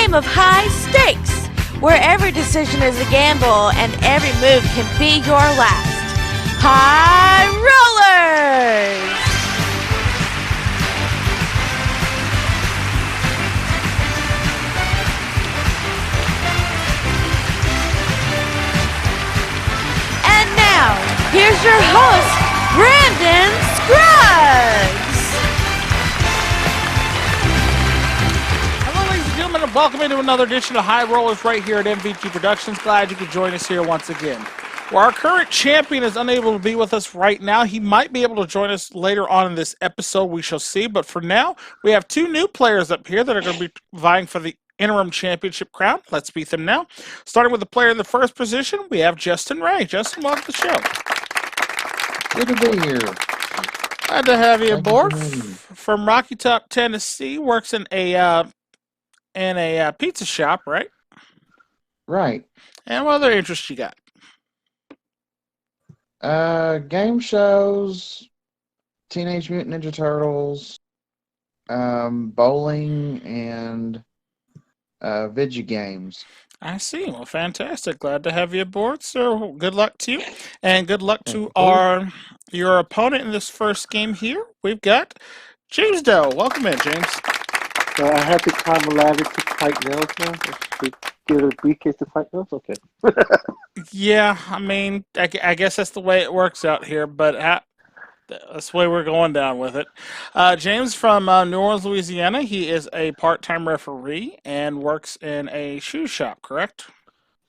game of high stakes, where every decision is a gamble and every move can be your last. High Rollers! And now, here's your host, Brandon Scruggs! And welcome into another edition of High Rollers right here at MVG Productions. Glad you could join us here once again. Well, our current champion is unable to be with us right now. He might be able to join us later on in this episode. We shall see. But for now, we have two new players up here that are going to be vying for the interim championship crown. Let's meet them now. Starting with the player in the first position, we have Justin Ray. Justin, welcome to the show. Good to be here. Glad to have you aboard. From Rocky Top, Tennessee, works in a pizza shop, right? Right. And what other interests you got? Game shows, Teenage Mutant Ninja Turtles, bowling, and video games. I see. Well, fantastic. Glad to have you aboard, sir. Good luck to you. And good luck to your opponent in this first game here. We've got James Doe. Welcome in, James. I have to climb a ladder to fight Nels now? To get a briefcase to fight Nels? Okay. Yeah, I mean, I guess that's the way it works out here, but that's the way we're going down with it. James from New Orleans, Louisiana. He is a part-time referee and works in a shoe shop, correct?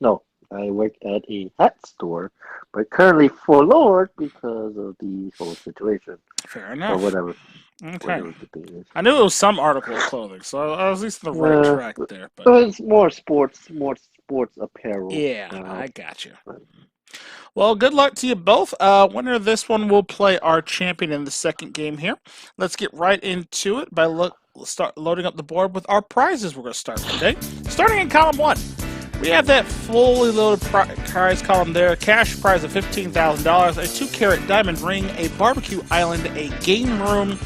No, I work at a hat store, but currently forlorn because of the whole situation. Fair enough. Or whatever. Okay. I knew it was some article of clothing, so I was at least on the right track there. But it's more sports apparel. Yeah, I got you. Well, good luck to you both. Winner of this one will play our champion in the second game here. Let's get right into it by start loading up the board with our prizes we're going to start today. Starting in column 1. We have that fully loaded prize column there. Cash prize of $15,000, a 2-carat diamond ring, a barbecue island, a game room,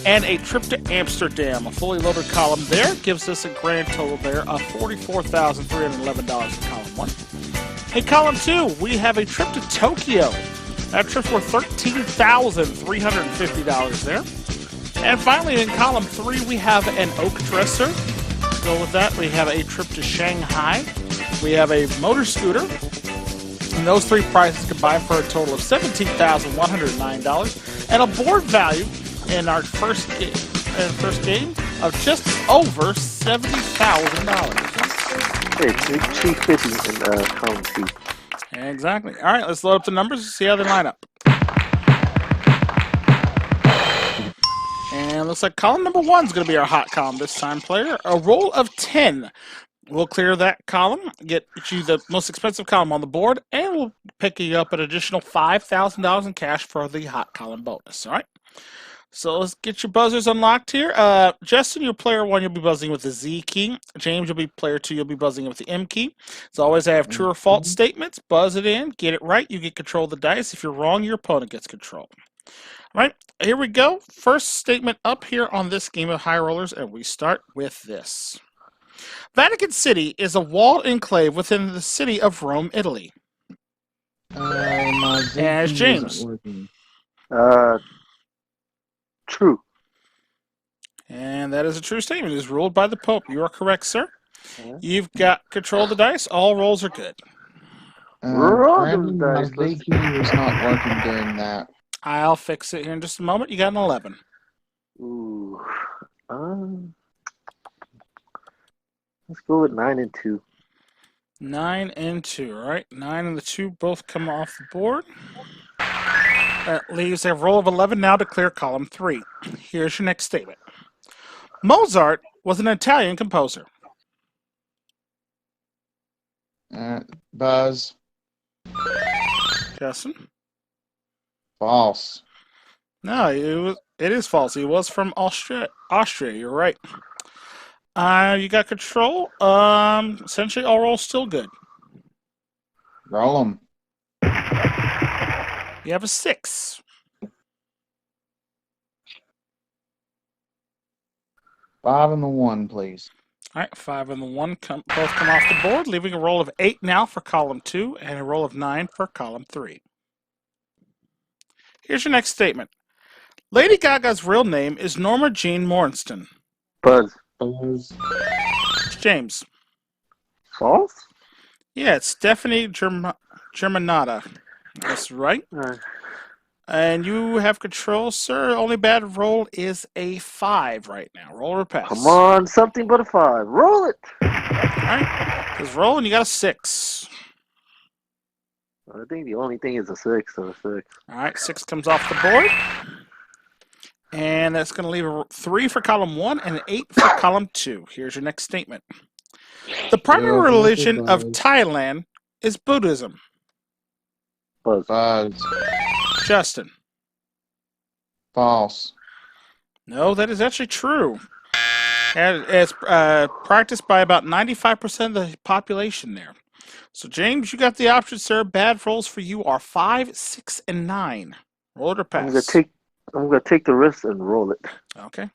and a trip to Amsterdam. A fully loaded column there gives us a grand total there of $44,311 in column 1. In column 2, we have a trip to Tokyo. That trip's worth $13,350 there. And finally, in column 3, we have an oak dresser. Go with that. We have a trip to Shanghai. We have a motor scooter. And those 3 prizes combine for a total of $17,109. And a board value in our first game of just over $70,000. Hey, $250 in column 2. Exactly. All right, let's load up the numbers and see how they line up. And looks like column number 1 is going to be our hot column this time, player. A roll of 10. We'll clear that column, get you the most expensive column on the board, and we'll pick you up an additional $5,000 in cash for the hot column bonus. All right? So let's get your buzzers unlocked here. Justin, you're player 1, you'll be buzzing with the Z key. James, you'll be player 2, you'll be buzzing with the M key. As always, I have true or false statements. Buzz it in, get it right, you get control of the dice. If you're wrong, your opponent gets control. All right, here we go. First statement up here on this game of High Rollers, and we start with this. Vatican City is a walled enclave within the city of Rome, Italy. As James. True. And that is a true statement. It is ruled by the Pope. You are correct, sir. You've got control of the dice. All rolls are good. Brandon, my Z key was not working during that. I'll fix it here in just a moment. You got an 11. Ooh. Let's go with 9 and 2. 9 and 2, all right? 9 and the 2 both come off the board. That leaves a roll of 11 now to clear column 3. Here's your next statement. Mozart was an Italian composer. Buzz. Justin? False. No, it is false. He was from Austria. You're right. You got control. Essentially, all rolls still good. Roll them. You have a 6. 5 and the 1, please. All right, 5 and the 1 both come off the board, leaving a roll of 8 now for column 2 and a roll of 9 for column 3. Here's your next statement. Lady Gaga's real name is Norma Jean Mornston. Buzz. James. False? Yeah, it's Stephanie Germanata. That's right. And you have control, sir. Only bad roll is a 5 right now. Roll or pass. Come on, something but a 5. Roll it. All right. Because rolling, you got a 6. I think the only thing is a 6, so a 6. All right, 6 comes off the board. And that's going to leave a 3 for column 1 and an 8 for column 2. Here's your next statement. The primary religion of Thailand is Buddhism. Buzz. Justin. False. No, that is actually true. And it's practiced by about 95% of the population there. So, James, you got the option, sir. Bad rolls for you are 5, 6, and 9. Roll it or pass. I'm gonna take the risk and roll it. Okay.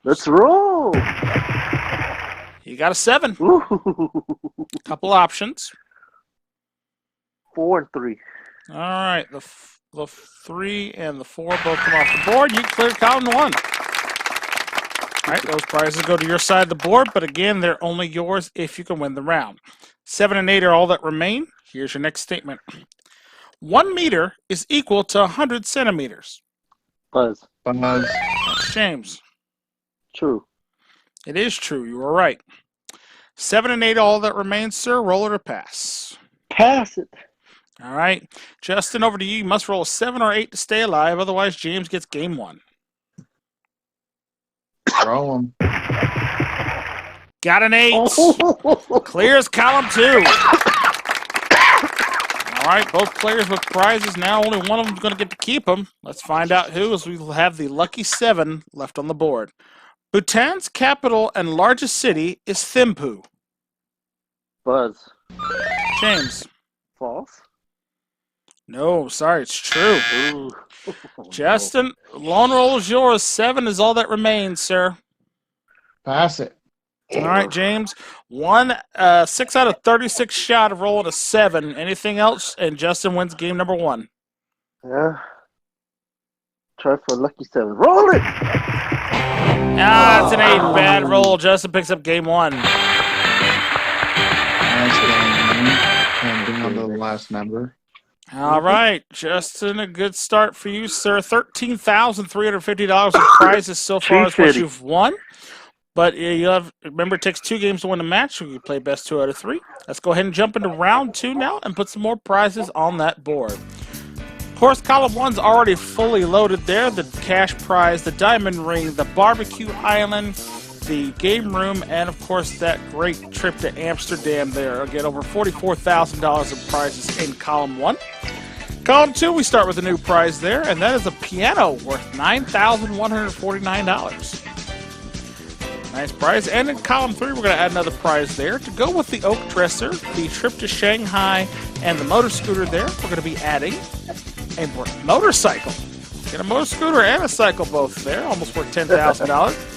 Let's roll. You got a 7. Ooh. Couple options. 4 and 3. All right. The 3 and the 4 both come off the board. You clear column 1. All right. Those prizes go to your side of the board, but again, they're only yours if you can win the round. 7 and 8 are all that remain. Here's your next statement. 1 meter is equal to 100 centimeters. Buzz. That's James. True. It is true. You were right. 7 and 8 all that remains, sir. Roll it or pass. Pass it. All right. Justin, over to you. You must roll a 7 or 8 to stay alive. Otherwise, James gets game 1. Roll 'em. Got an 8. Clears column 2. All right. Both players with prizes now. Only one of them is going to get to keep them. Let's find out who, as we will have the lucky 7 left on the board. Bhutan's capital and largest city is Thimphu. Buzz. James. False. No, sorry, it's true. Ooh. Justin, lone roll is yours. 7 is all that remains, sir. Pass it. All right, James. 6 out of 36 shot of rolling a 7. Anything else? And Justin wins game number 1. Yeah. Try for a lucky 7. Roll it. That's an 8. Bad roll. Justin picks up game 1. Nice game, man. And down to the last number. All right, Justin, a good start for you, sir. $13,350 in prizes so far is what you've won. But you have remember, it takes 2 games to win a match, so you play best 2 out of 3. Let's go ahead and jump into round 2 now and put some more prizes on that board. Of course, column 1's already fully loaded there. The cash prize, the diamond ring, the barbecue island, the game room, and of course that great trip to Amsterdam there. Again, over $44,000 in prizes in column 1. Column 2, we start with a new prize there, and that is a piano worth $9,149. Nice prize. And in column 3, we're going to add another prize there. To go with the oak dresser, the trip to Shanghai, and the motor scooter there, we're going to be adding a motorcycle. Get a motor scooter and a cycle both there, almost worth $10,000.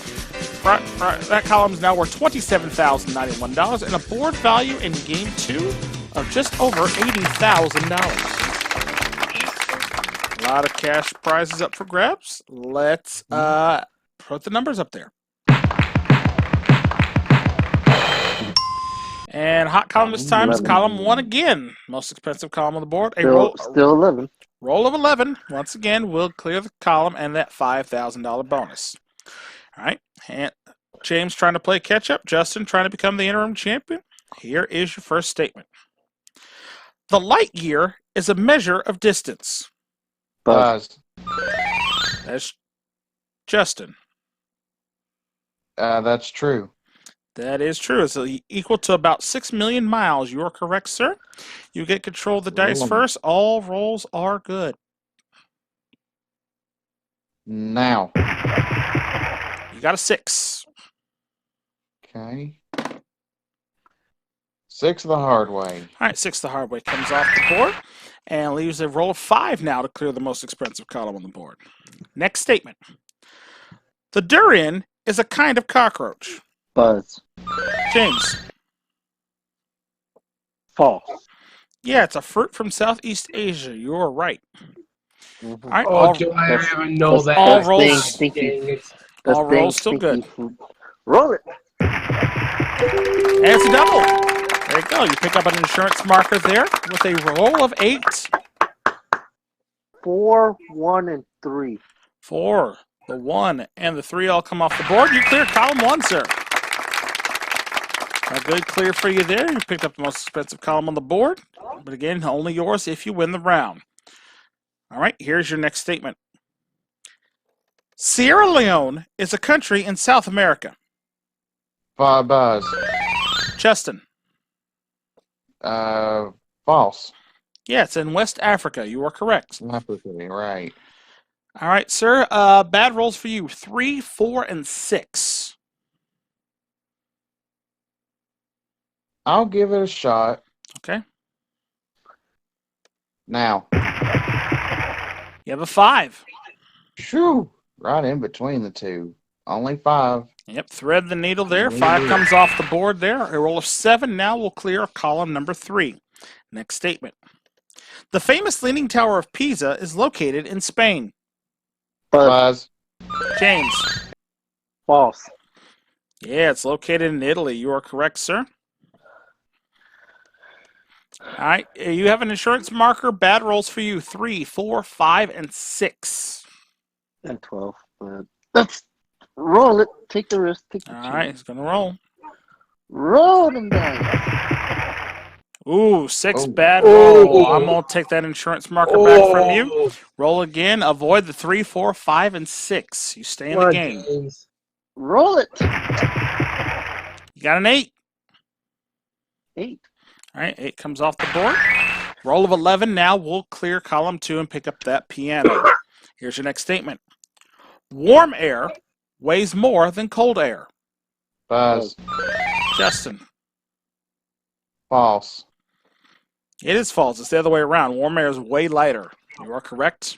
That column is now worth $27,091 and a board value in game 2 of just over $80,000. A lot of cash prizes up for grabs. Let's put the numbers up there. And hot column this time is column 1 again. Most expensive column on the board. Still 11. Roll of 11. Once again, we'll clear the column and that $5,000 bonus. All right. And James trying to play catch up. Justin trying to become the interim champion. Here is your first statement. The light year is a measure of distance. Buzz. That's Justin. That's true. That is true. It's equal to about 6 million miles. You are correct, sir. You get control of the dice first. All rolls are good. Now. You got a 6. Okay. 6 the hard way. All right, 6 the hard way comes off the board and leaves a roll of 5 now to clear the most expensive column on the board. Next statement. The durian is a kind of cockroach. Buzz. James. False. Yeah, it's a fruit from Southeast Asia. You're right. Mhm. All right, Oh, do I even know that? all That's rolls. dang God stinky. dang it. That's All dang rolls still stinky good. fruit. Roll it. And it's a double. There you go. You pick up an insurance marker there with a roll of 8. 4, 1, and 3. 4, the 1, and the 3 all come off the board. You clear column 1, sir. A good clear for you there. You picked up the most expensive column on the board. But again, only yours if you win the round. All right, here's your next statement. Sierra Leone is a country in South America. 5 buys. Justin. False. Yeah, it's in West Africa. You are correct. Africa, right. All right, sir. Bad rolls for you. 3, 4, and 6. I'll give it a shot. Okay. Now. You have a 5. Shoo! Right in between the two. Only 5. Yep, thread the needle there. 5 comes off the board there. A roll of 7 now will clear column number 3. Next statement. The famous Leaning Tower of Pisa is located in Spain. Buys. James. False. Yeah, it's located in Italy. You are correct, sir. All right, you have an insurance marker. Bad rolls for you. 3, 4, 5, and 6. And 12. Let's roll it. Take the risk. Take the All chance. right, he's going to roll. Roll them dice. Ooh, 6 Oh. bad roll. I'm going to take that insurance marker back from you. Oh, Roll again. Avoid the 3, 4, 5, and 6. You stay in come the on, game. James. Roll it. You got an 8. 8. All right, 8 comes off the board. Roll of 11. Now we'll clear column 2 and pick up that piano. Here's your next statement. Warm air weighs more than cold air. Buys. Justin. False. It is false. It's the other way around. Warm air is way lighter. You are correct.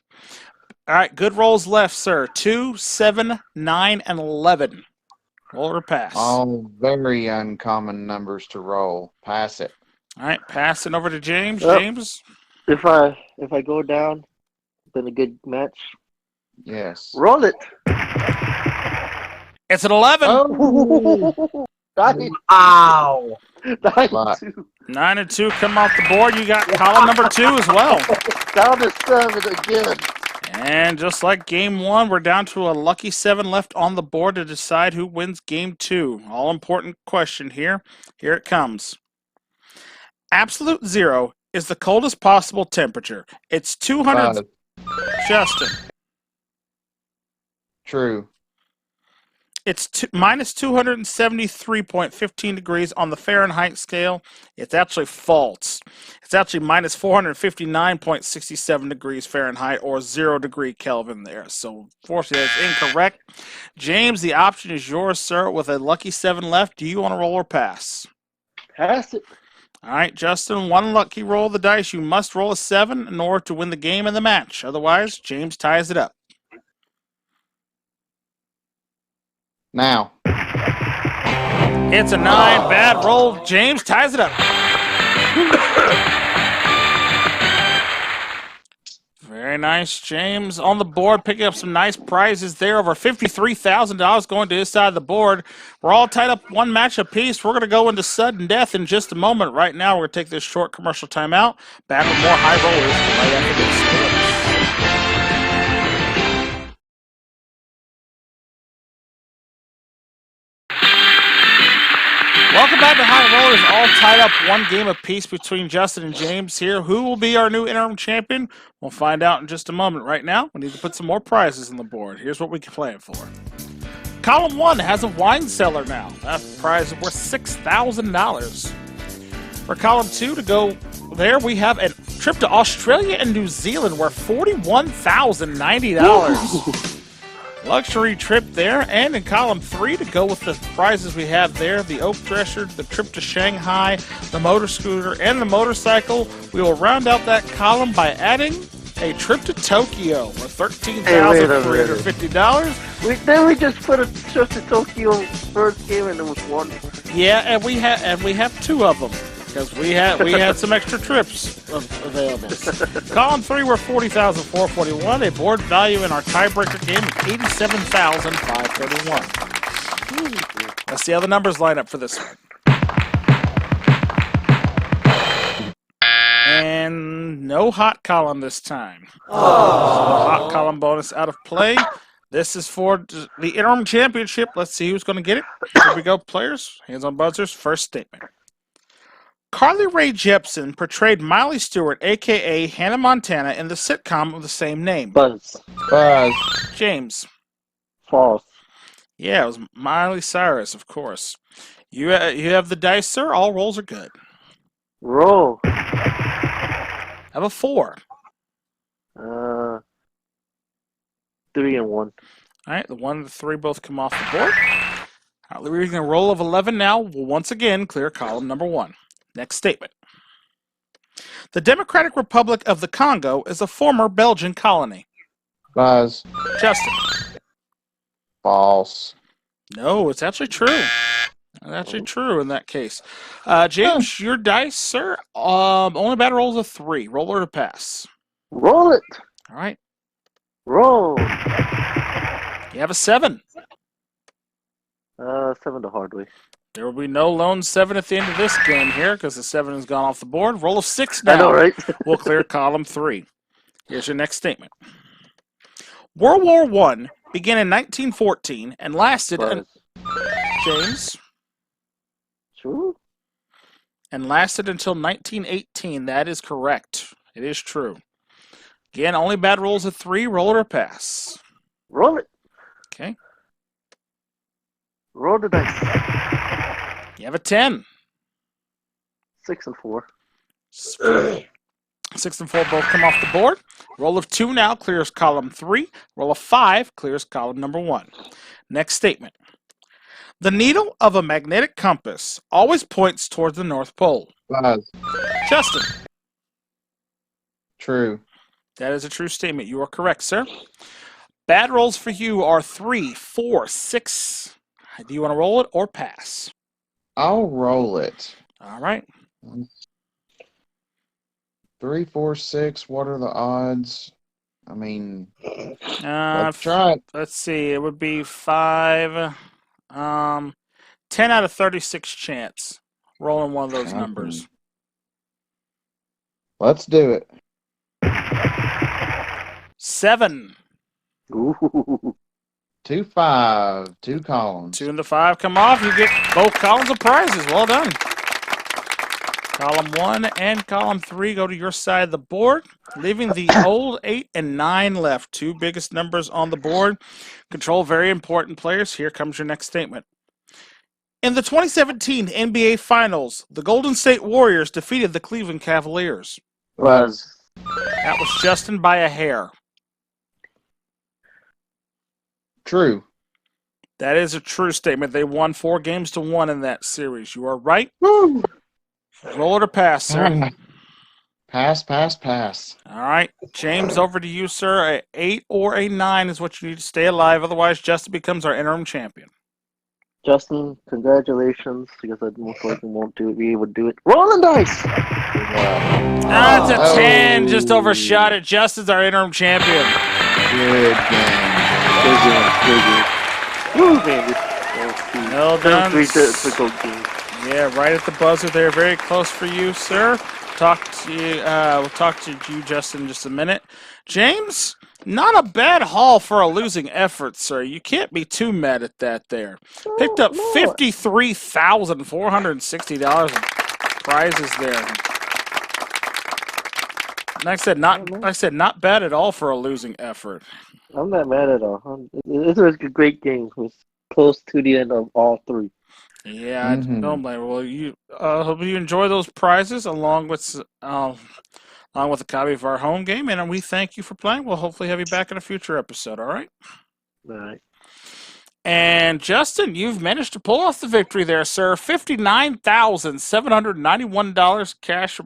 All right, good rolls left, sir. 2, 7, 9, and 11. Roll or pass. All very uncommon numbers to roll. Pass it. All right, pass it over to James. Yep. James. If I go down, been a good match. Yes. Roll it. It's an 11. Oh. 9, Ow. 2. 9 and 2 come off the board. You got column number 2 as well. Down to 7 again. And just like game 1, we're down to a lucky 7 left on the board to decide who wins game 2. All important question here. Here it comes. Absolute zero is the coldest possible temperature. It's 200. Justin. True. It's minus 273.15 degrees on the Fahrenheit scale. It's actually false. It's actually minus 459.67 degrees Fahrenheit or 0 degree Kelvin there. So, fortunately, that's incorrect. James, the option is yours, sir, with a lucky 7 left. Do you want to roll or pass? Pass it. All right, Justin, one lucky roll of the dice. You must roll a 7 in order to win the game and the match. Otherwise, James ties it up. Now. It's a 9. Bad roll. James ties it up. Very nice, James. On the board, picking up some nice prizes there. Over $53,000 going to his side of the board. We're all tied up 1 match apiece. We're going to go into sudden death in just a moment. Right now, we're going to take this short commercial timeout. Back with more high rollers right after this. Welcome back to High Rollers, all tied up 1 game apiece between Justin and James here. Who will be our new interim champion? We'll find out in just a moment. Right now, we need to put some more prizes on the board. Here's what we can play it for. Column 1 has a wine cellar now. That prize is worth $6,000. For column 2 to go there, we have a trip to Australia and New Zealand worth $41,090. Luxury trip there. And in column 3 to go with the prizes we have there, the oak dresser, the trip to Shanghai, the motor scooter, and the motorcycle. We will round out that column by adding a trip to Tokyo for $13,350. Then we just put a trip to Tokyo first game and it was 1. Yeah, and we have two of them because we had some extra trips available. Column 3 were 40,441. A board value in our tiebreaker game of 87,531. Let's see how the numbers line up for this one. And no hot column this time. So hot column bonus out of play. This is for the interim championship. Let's see who's going to get it. Here we go, players. Hands on buzzers. First statement. Carly Rae Jepsen portrayed Miley Stewart, a.k.a. Hannah Montana, in the sitcom of the same name. Buzz. James. False. Yeah, it was Miley Cyrus, of course. You have the dice, sir. All rolls are good. Roll. Have a 4. 3 and 1. All right, the 1 and the 3 both come off the board. All right, we're using a roll of 11 now. We'll once again clear column number 1. Next statement. The Democratic Republic of the Congo is a former Belgian colony. Buzz. Justin. False. No, it's actually true. It's actually true in that case. James, your dice, sir. Only bad rolls a 3. Roll or to pass. Roll it. All right. Roll. You have a 7. 7 the hard way. There will be no lone 7 at the end of this game here because the 7 has gone off the board. Roll of 6 now. I know, right? We'll clear column 3. Here's your next statement. World War I began in 1914 and lasted... James? True? And lasted until 1918. That is correct. It is true. Again, only bad rolls a 3. Roll or pass. Roll it. Okay. Roll the dice. You have a 10. 6 and 4. 6 and 4 both come off the board. Roll of 2 now clears column 3. Roll of 5 clears column number 1. Next statement. The needle of a magnetic compass always points towards the North Pole. Buzz. Justin. True. That is a true statement. You are correct, sir. Bad rolls for you are 3, 4, 6. Do you want to roll it or pass? I'll roll it. All right. 3, 4, 6. What are the odds? I mean, Let's try it. Let's see. It would be 5. 10 out of 36 chance. Rolling one of those numbers. Let's do it. 7. Ooh. 2, 5. 2 columns. 2 and the 5 come off. You get both columns of prizes. Well done. Column 1 and column 3 go to your side of the board, leaving the old 8 and 9 left. 2 biggest numbers on the board. Control very important players. Here comes your next statement. In the 2017 NBA Finals, the Golden State Warriors defeated the Cleveland Cavaliers. Buzz. That was Justin by a hair. True. That is a true statement. They won 4 games to 1 in that series. You are right. Woo. Roll it or pass, sir. Pass, pass, pass. All right. James, over to you, sir. A 8 or a 9 is what you need to stay alive. Otherwise, Justin becomes our interim champion. Justin, congratulations, because I most likely won't be able to do it. Rolling dice! That's a 10. Just overshot it. Justin's our interim champion. Good game. Woo, baby. Well done. Game. Yeah, right at the buzzer there. Very close for you, sir. We'll talk to you, Justin, in just a minute. James, not a bad haul for a losing effort, sir. You can't be too mad at that there. Picked up $53,460 in prizes there. Like I said, not bad at all for a losing effort. I'm not mad at all. This was a great game. It was close to the end of all 3. Yeah, I don't blame you. Well, you hope you enjoy those prizes along with a copy of our home game, and we thank you for playing. We'll hopefully have you back in a future episode. All right. All right. And Justin, you've managed to pull off the victory there, sir. $59,791 cash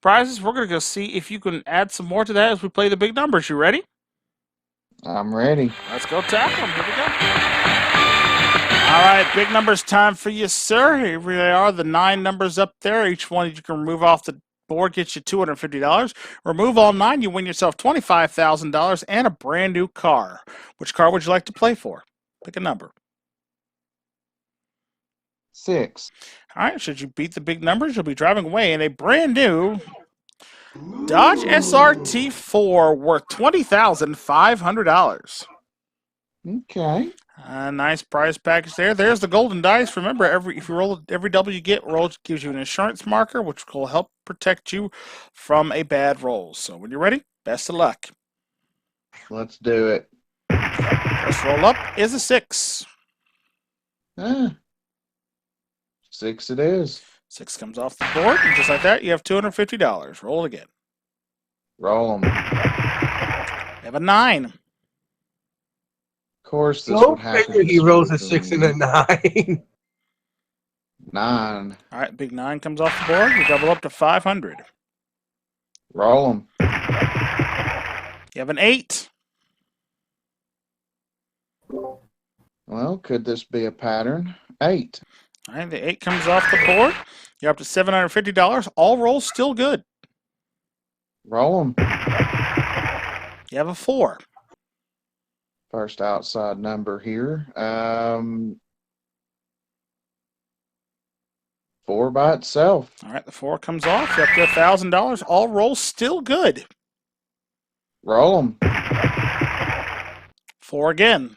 prizes. We're going to go see if you can add some more to that as we play the big numbers. You ready? I'm ready. Let's go tackle them. Here we go. All right, big numbers time for you, sir. Here they are, the 9 numbers up there. Each one you can remove off the board gets you $250. Remove all 9, you win yourself $25,000 and a brand new car. Which car would you like to play for? Pick a number. 6. All right, should you beat the big numbers, you'll be driving away in a brand new Dodge SRT4 worth $20,500. Okay. Nice prize package there. There's the golden dice. Remember, if you roll every double you get, gives you an insurance marker, which will help protect you from a bad roll. So when you're ready, best of luck. Let's do it. First roll up is a 6. 6 it is. 6 comes off the board, and just like that, you have $250. Roll it again. Roll them. You have a 9. Of course, this No would happen. figure he rolls a 6 and a 9. 9. All right, big 9 comes off the board. You double up to 500. Roll them. You have an 8. Well, could this be a pattern? 8. All right, the 8 comes off the board. You're up to $750. All rolls still good. Roll them. You have a 4. First outside number here. 4 by itself. All right, the 4 comes off. You're up to $1,000. All rolls still good. Roll them. 4 again.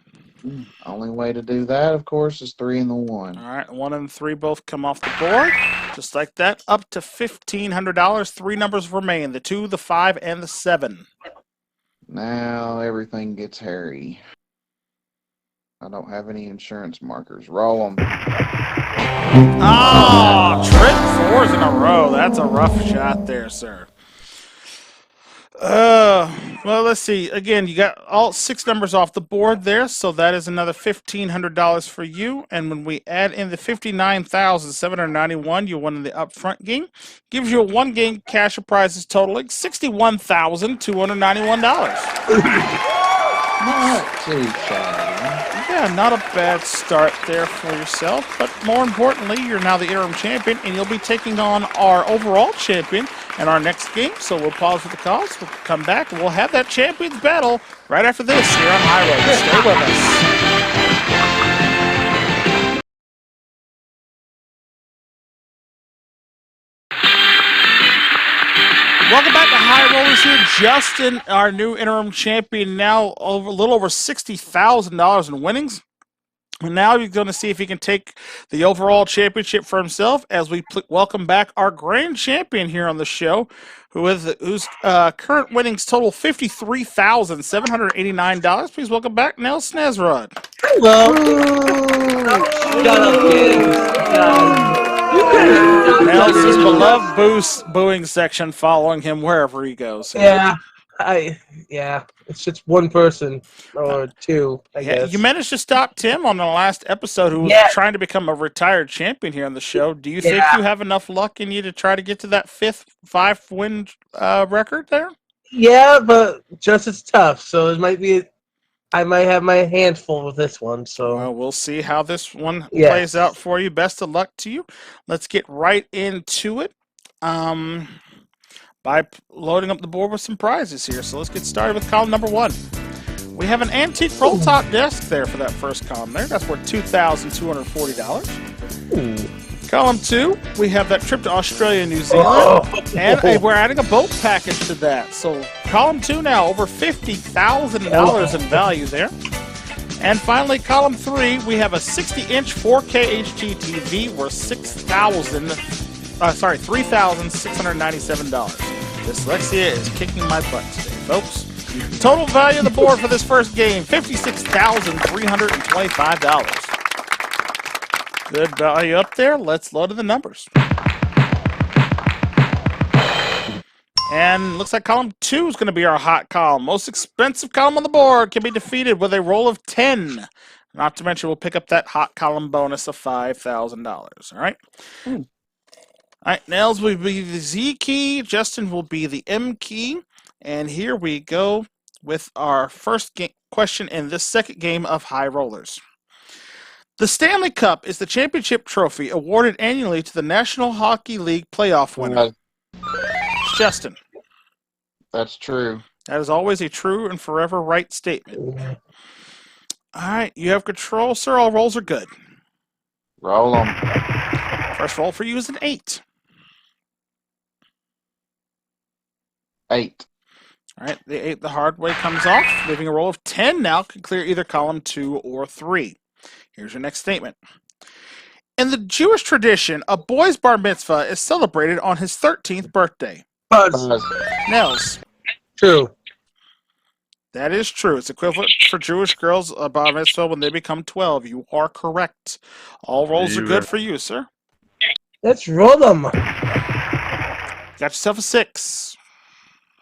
Only way to do that, of course, is 3 and the 1. All right, 1 and 3 both come off the board. Just like that, up to $1,500. 3 numbers remain, the 2, the 5, and the 7. Now everything gets hairy. I don't have any insurance markers. Roll them. Oh, trip 4s in a row. That's a rough shot there, sir. Well, let's see. Again, you got all 6 numbers off the board there, so that is another $1,500 for you. And when we add in the $59,791 you won in the upfront game, gives you a 1-game cash of prizes totaling $61,291. Not too shabby. Yeah, not a bad start there for yourself. But more importantly, you're now the interim champion, and you'll be taking on our overall champion in our next game. So we'll pause for the cause. We'll come back, and we'll have that champions battle right after this here on High Road. Stay with us. Welcome back to High Rollers here. Justin, our new interim champion, now a little over $60,000 in winnings. And now you're going to see if he can take the overall championship for himself as we welcome back our grand champion here on the show, whose current winnings total $53,789. Please welcome back Nels Snezrod. Hello. Shut up, kids. Nels' beloved booing section following him wherever he goes. Yeah, it's just one person or 2, I guess. You managed to stop Tim on the last episode, who was trying to become a retired champion here on the show. Do you think you have enough luck in you to try to get to that 5-win record there? Yeah, but just as tough. So it might be. I might have my hands full with this one. So well, we'll see how this one plays out for you. Best of luck to you. Let's get right into it. By loading up the board with some prizes here. So let's get started with column number 1. We have an antique roll top desk there for that first column there. That's worth $2,240. Column 2, we have that trip to Australia, New Zealand, and we're adding a boat package to that. So column 2 now, over $50,000 in value there. And finally, column 3, we have a 60-inch 4K HD TV worth $3,697. Dyslexia is kicking my butt today, folks. Total value of the board for this first game, $56,325. Good value up there. Let's load in the numbers. And looks like column 2 is going to be our hot column. Most expensive column on the board can be defeated with a roll of 10. Not to mention we'll pick up that hot column bonus of $5,000. All right? All right, Nels will be the Z key. Justin will be the M key. And here we go with our first question in this second game of High Rollers. The Stanley Cup is the championship trophy awarded annually to the National Hockey League playoff winner. Justin. That's true. That is always a true and forever right statement. All right, you have control, sir. All rolls are good. Roll them. First roll for you is an 8. 8. All right, the 8 the hard way comes off, leaving a roll of 10 now. Can clear either column 2 or 3. Here's your next statement. In the Jewish tradition, a boy's bar mitzvah is celebrated on his 13th birthday. Buzz. Nels. True. That is true. It's equivalent for Jewish girls bar mitzvah when they become 12. You are correct. All rolls are good for you, sir. Let's roll them. Got yourself a 6.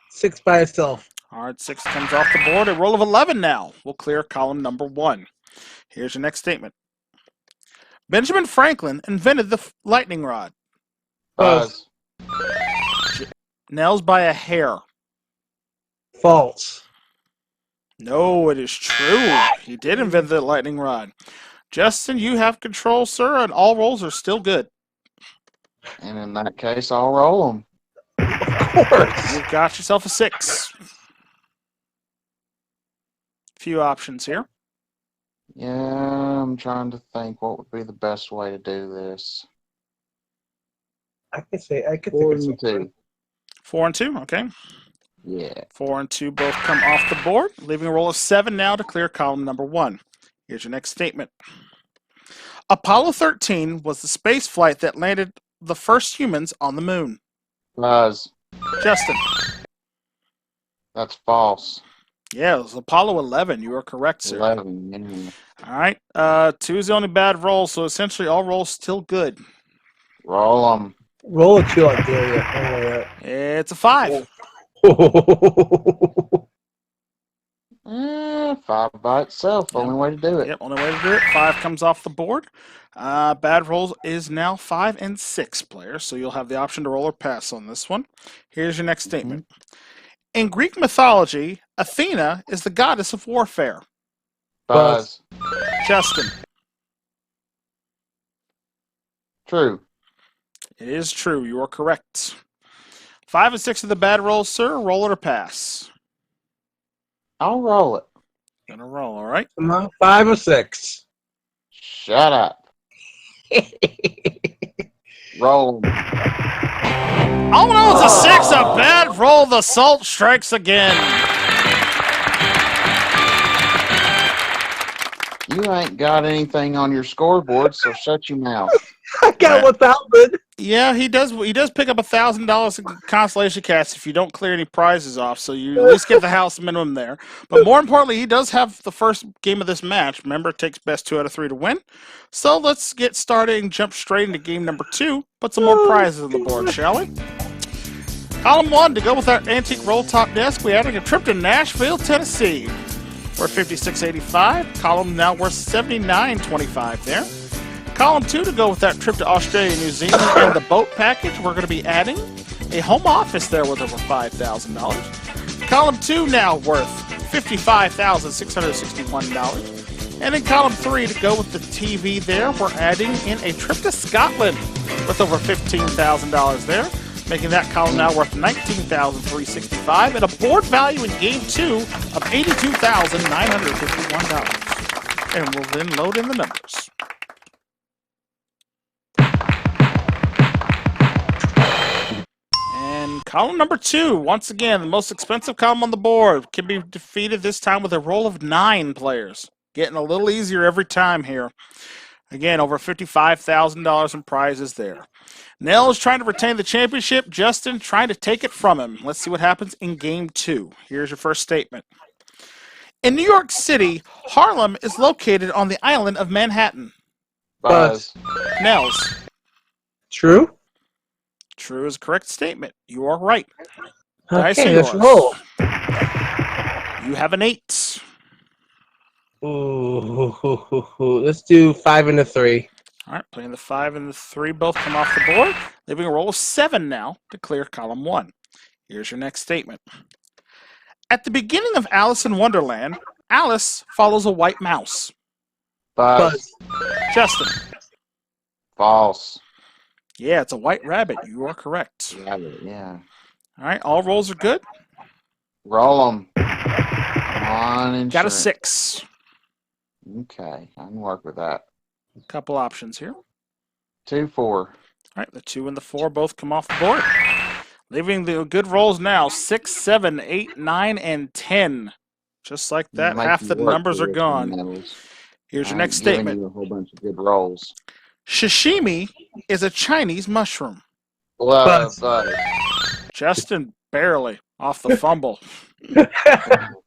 6 by itself. All right, 6 comes off the board. A roll of 11 now. We'll clear column number 1. Here's your next statement. Benjamin Franklin invented the lightning rod. Buzz. Nels by a hair. False. No, it is true. He did invent the lightning rod. Justin, you have control, sir, and all rolls are still good. And in that case, I'll roll them. Of course. You've got yourself a 6. Few options here. Yeah, I'm trying to think what would be the best way to do this. I could think 4 of and 2. 4 and 2, okay. Yeah. 4 and 2 both come off the board, leaving a roll of 7 now to clear column number 1. Here's your next statement. Apollo 13 was the space flight that landed the first humans on the moon. Buzz. Justin. That's false. Yeah, it was Apollo 11. You are correct, sir. 11. Yeah. All right. 2 is the only bad roll, so essentially all rolls still good. Roll them. Roll a 2 on Delia. It's a 5. 5 by itself. Only way to do it. Yep, only way to do it. 5 comes off the board. Bad rolls is now 5 and 6 players, so you'll have the option to roll or pass on this one. Here's your next statement. In Greek mythology, Athena is the goddess of warfare. Buzz. Justin. True. It is true. You are correct. 5 and 6 of the bad rolls, sir. Roll it or pass. I'll roll it. Gonna roll, all right? Come on, 5 or 6. Shut up. Roll 'em. Oh no, it's a 6. A bad roll. The salt strikes again. You ain't got anything on your scoreboard, so shut your mouth. I got 1,000. Yeah, he does. He does pick up $1,000 in consolation cash if you don't clear any prizes off. So you at least get the house minimum there. But more importantly, he does have the first game of this match. Remember, it takes best 2 out of 3 to win. So let's get started and jump straight into game number 2. Put some more prizes on the board, shall we? Column 1, to go with our antique roll top desk, we added a trip to Nashville, Tennessee. Worth $56.85. Column now worth $79.25 there. Column 2, to go with that trip to Australia, New Zealand, and the boat package, we're going to be adding a home office there with over $5,000. Column 2 now worth $55,661. And in column 3, to go with the TV there, we're adding in a trip to Scotland with over $15,000 there, making that column now worth $19,365 and a board value in game 2 of $82,951. And we'll then load in the numbers. And column number 2, once again, the most expensive column on the board, can be defeated this time with a roll of 9 players. Getting a little easier every time here. Again, over $55,000 in prizes there. Nels trying to retain the championship. Justin trying to take it from him. Let's see what happens in game 2. Here's your first statement. In New York City, Harlem is located on the island of Manhattan. Buzz. Nels. True? True is a correct statement. You are right. Dice are Okay, let's yours. roll. You have an 8. Ooh, let's do 5 and a 3. All right, playing the 5 and the 3 both come off the board, leaving a roll of 7 now to clear column 1. Here's your next statement. At the beginning of Alice in Wonderland, Alice follows a white mouse. Buzz. Justin. False. Yeah, it's a white rabbit. You are correct. Rabbit, yeah. All right, all rolls are good. Roll them. Come on, insurance. Got a 6. Okay, I can work with that. Couple options here. 2, 4. All right, the 2 and the 4 both come off the board. Leaving the good rolls now, 6, 7, 8, 9, and 10. Just like that, Make half you the work numbers for are this gone. one, Nels. Here's your I next ain't giving statement. you a whole bunch of good rolls. Sashimi is a Chinese mushroom. Buzz. Justin barely off the fumble.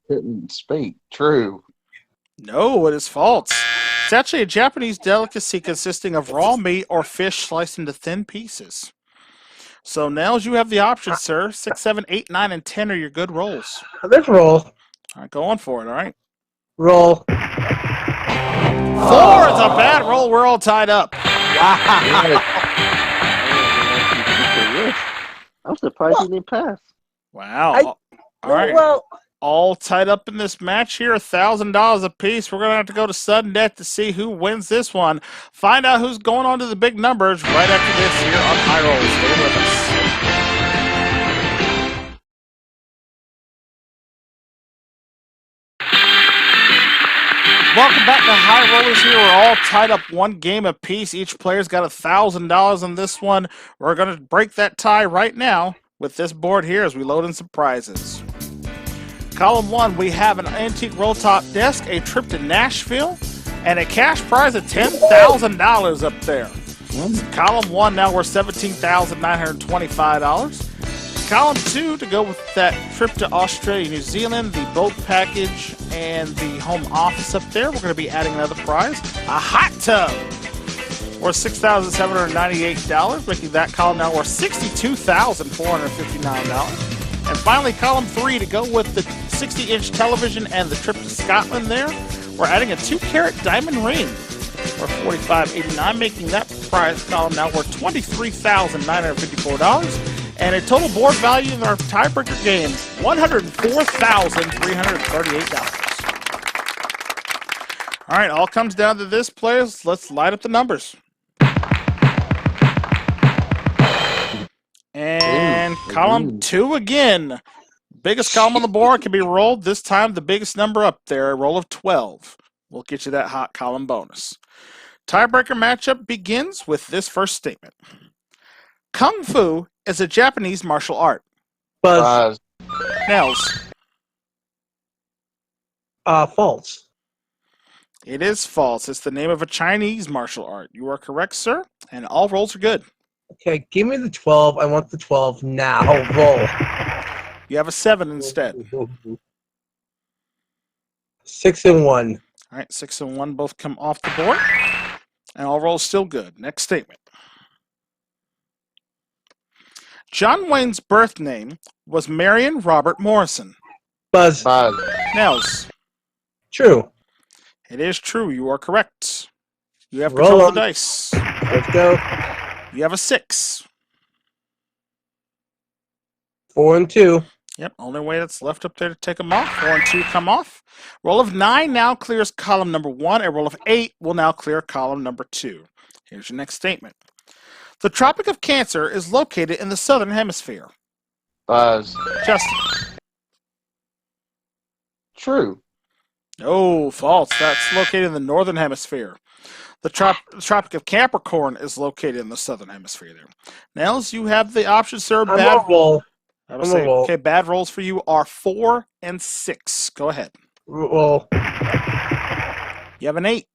Couldn't speak. True. No, it is false. It's actually a Japanese delicacy consisting of raw meat or fish sliced into thin pieces. So now you have the options, sir. 6, 7, 8, 9, and 10 are your good rolls. Let's roll. All right, go on for it, all right? Roll. 4 is a bad roll. We're all tied up. I'm surprised he didn't pass. Wow. All right. Well, All tied up in this match here, $1,000 apiece. We're going to have to go to sudden death to see who wins this one. Find out who's going on to the big numbers right after this here on High Rolls. Stay with us. Welcome back to High Rollers here. We're all tied up 1 game apiece. Each player's got $1,000 in this one. We're going to break that tie right now with this board here as we load in some prizes. Column 1, we have an antique roll-top desk, a trip to Nashville, and a cash prize of $10,000 up there. Column 1, now we're $17,925. Column 2, to go with that trip to Australia, New Zealand, the boat package, and the home office up there, we're going to be adding another prize, a hot tub, worth $6,798, making that column now worth $62,459. And finally, column 3, to go with the 60-inch television and the trip to Scotland there, we're adding a 2-carat diamond ring for $45.89, making that prize column now worth $23,954. And a total board value of our tiebreaker games, $104,338. All right, all comes down to this, players. Let's light up the numbers. And column 2 again. Biggest column on the board can be rolled. This time, the biggest number up there, a roll of 12. We'll get you that hot column bonus. Tiebreaker matchup begins with this first statement. Kung Fu is a Japanese martial art. Buzz. Nels. False. It is false. It's the name of a Chinese martial art. You are correct, sir, and all rolls are good. Okay, give me the 12. I want the 12 now. Roll. You have a 7 instead. 6 and 1. All right, 6 and 1 both come off the board, and all rolls still good. Next statement. John Wayne's birth name was Marion Robert Morrison. Buzz. Nels. True. It is true. You are correct. You have Roll control of on. the dice. Let's go. You have a 6. 4 and 2. Yep, only way that's left up there to take them off. 4 and 2 come off. Roll of 9 now clears column number 1. A roll of 8 will now clear column number 2. Here's your next statement. The Tropic of Cancer is located in the southern hemisphere. Buzz. Justin. True. No, false. That's located in the northern hemisphere. The Tropic of Capricorn is located in the southern hemisphere there. Nels, you have the option, sir. I'm a roll. I would say, okay, bad rolls for you are 4 and 6. Go ahead. Roll. You have an 8.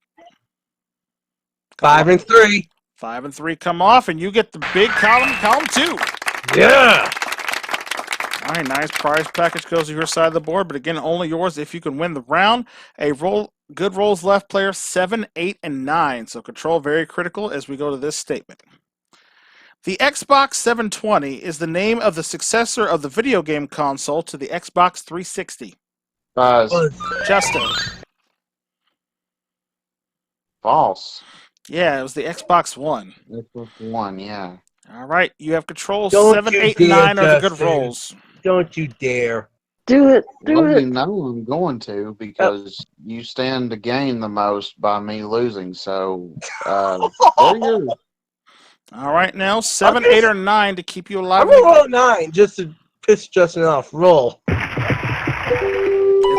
5 and 3. 5 and 3 come off, and you get the big column 2. Yeah. All right, nice prize package goes to your side of the board, but again, only yours if you can win the round. Good rolls left, player 7, 8, and 9. So control very critical as we go to this statement. The Xbox 720 is the name of the successor of the video game console to the Xbox 360. Buzz. Justin. False. Yeah, it was the Xbox One. Xbox One, yeah. All right, you have control. Don't 7, you 8, and dare, 9 are the good Justin. rolls. Don't you dare. Do it. Do Well, it. you know I'm going to because you stand to gain the most by me losing. So, they're yours. All right, now 7, 8, or 9 to keep you alive. I'm gonna roll 9 just to piss Justin off. Roll. It's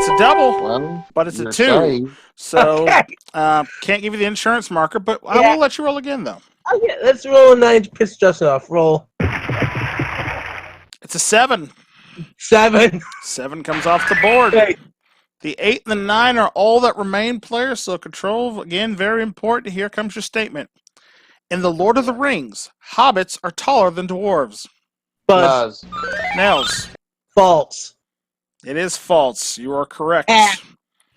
a double, Well, but it's a you're 2. saved. So Okay. can't give you the insurance marker, but I Yeah. will let you roll again, though. Okay, let's roll a 9 to piss Justin off. Roll. It's a 7. 7. 7 comes off the board. Okay. The 8 and the 9 are all that remain players, so control, again, very important. Here comes your statement. In The Lord of the Rings, hobbits are taller than dwarves. Buzz. Nels, False. it is false. You are correct.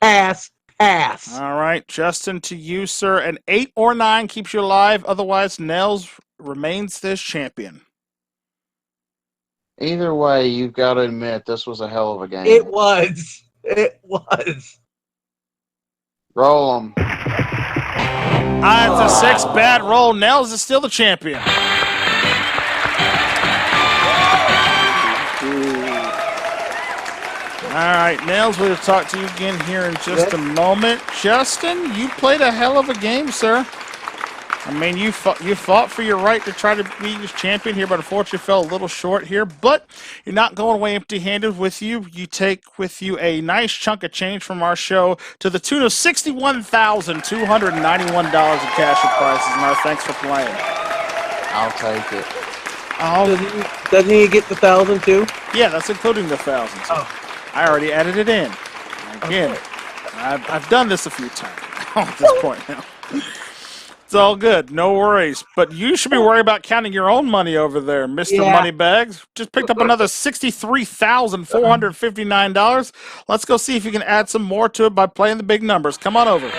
Pass. Pass. All right, Justin, to you, sir. An 8 or 9 keeps you alive. Otherwise, Nels remains this champion. Either way, you've got to admit this was a hell of a game. It was. It was. Roll them. It's a 6. Bad roll. Nels is still the champion. All right, Nels, we'll talk to you again here in just a moment. Justin, you played a hell of a game, sir. I mean, you fought for your right to try to be this champion here, but unfortunately fell a little short here. But you're not going away empty-handed with you. You take with you a nice chunk of change from our show to the tune of $61,291 in cash and prizes. And our thanks for playing. I'll take it. Doesn't he get the 1,000 too? Yeah, that's including the 1,000. So I already added it in. Again, I've done this a few times at this point now. It's all good. No worries. But you should be worried about counting your own money over there, Mr. Yeah. Moneybags. Just picked up another $63,459. Let's go see if you can add some more to it by playing the big numbers. Come on over. All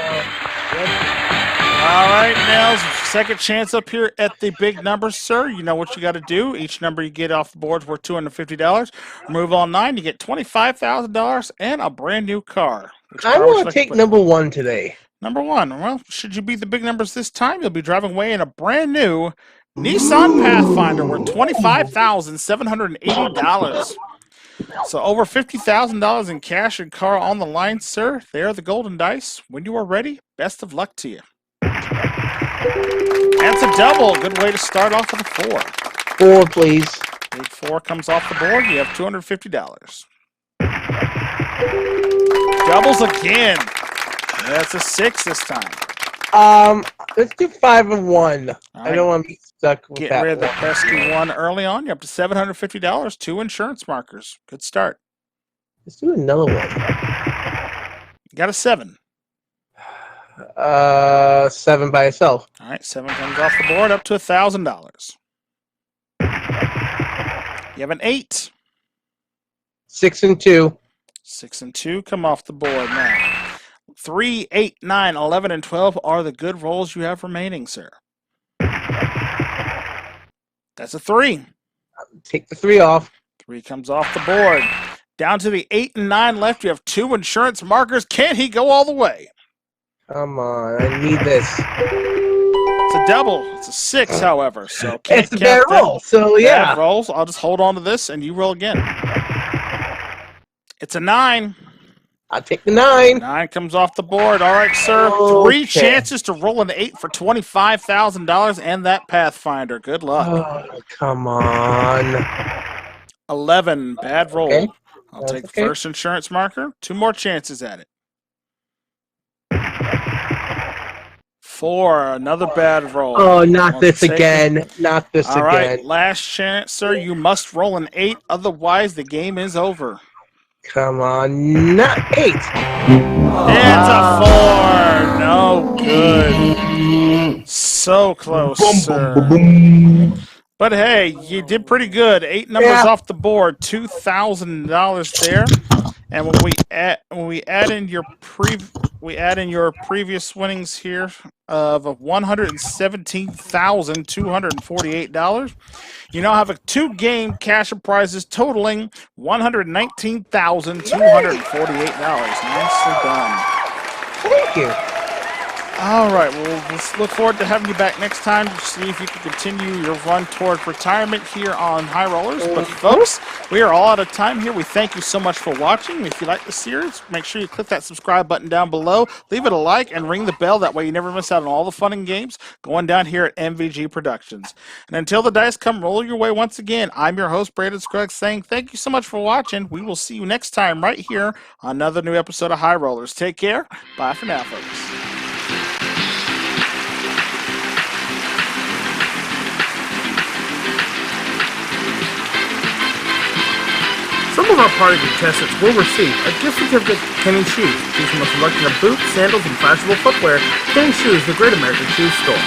right, Nels, second chance up here at the big numbers, sir. You know what you got to do. Each number you get off the board is worth $250. Remove all 9, you get $25,000 and a brand new car. I want to take number 1 today. Number 1. Well, should you beat the big numbers this time, you'll be driving away in a brand new Nissan Pathfinder worth $25,780. So over $50,000 in cash and car on the line, sir. They are the golden dice. When you are ready, best of luck to you. That's a double. Good way to start off with a 4. 4, please. Big 4 comes off the board. You have $250. Doubles again. That's a 6 this time. Let's do 5 and 1. Right. I don't want to be stuck with Get that. rid of the pesky 1 early on. You're up to $750. 2 insurance markers. Good start. Let's do another one. You got a 7. 7 by itself. All right, 7 comes off the board, up to $1,000. You have an 8. 6 and 2. 6 and 2 come off the board now. 3, 8, 9, 11, and 12 are the good rolls you have remaining, sir. That's a 3. Take the 3 off. 3 comes off the board. Down to the 8 and 9 left. You have 2 insurance markers. Can he go all the way? Come on, I need this. It's a double. It's a 6, however. So can't It's a count bad that. roll, so Bad yeah. rolls. I'll just hold on to this, and you roll again. It's a 9. I'll take the 9. 9 comes off the board. All right, sir. Okay. 3 chances to roll an 8 for $25,000 and that Pathfinder. Good luck. Oh, come on. 11. Bad roll. Okay. I'll That's take the okay. first insurance marker. 2 more chances at it. 4. Another bad roll. Oh, not I'll this take it. again. Not this All right, again. last chance, sir. You must roll an 8. Otherwise, the game is over. Come on. Not 8. It's a 4. No good. So close, sir. But hey, you did pretty good. 8 numbers off the board, $2,000 there. And when we add in your previous winnings here of $117,248, you now have a 2-game cash of prizes totaling $119,248. Nicely done. Thank you. All right, well, let's look forward to having you back next time to see if you can continue your run toward retirement here on High Rollers. But folks, we are all out of time here. We thank you so much for watching. If you like the series, make sure you click that subscribe button down below, leave it a like, and ring the bell. That way you never miss out on all the fun and games going down here at MVG Productions. And until the dice come roll your way once again, I'm your host, Brandon Scruggs, saying thank you so much for watching. We will see you next time right here on another new episode of High Rollers. Take care. Bye for now, folks. Some of our party contestants will receive a gift certificate to Kenny Shoes. Choose from a selection of boots, sandals, and fashionable footwear. Kenny Shoes, the Great American Shoe Store.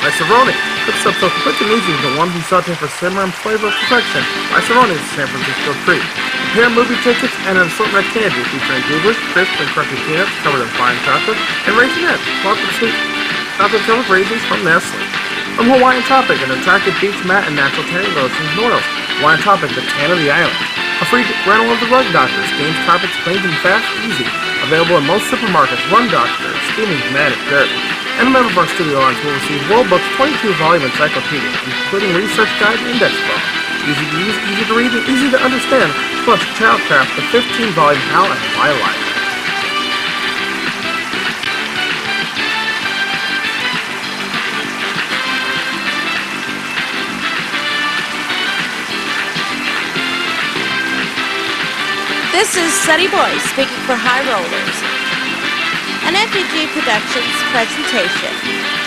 Rice-A-Roni. Cooks up so quick and easy with the ones you saute for simmer and flavor of perfection. Rice-A-Roni is a San Francisco treat. Compare movie tickets and an assortment of candy featuring goobers, crisp and crunchy peanuts covered in fine chocolate, and Raisinets, plump and sweet chocolate-covered raisins from Nestle. From Hawaiian Topic, an attractive beach mat and natural tanning lotions and oils. Hawaiian Topic, the tan of the island. A free rental of the Rug Doctor. Stains carpets clean and fast, easy. Available in most supermarkets. Rug Doctor, steaming mad and dirt. And a member of our studio audience will receive World Book's 22-volume encyclopedia, including research guide and index book. Easy to use, easy to read, and easy to understand. Plus, Childcraft, the 15-volume How and Why Life. This is Sunny Boy speaking for High Rollers, an FPG Productions presentation.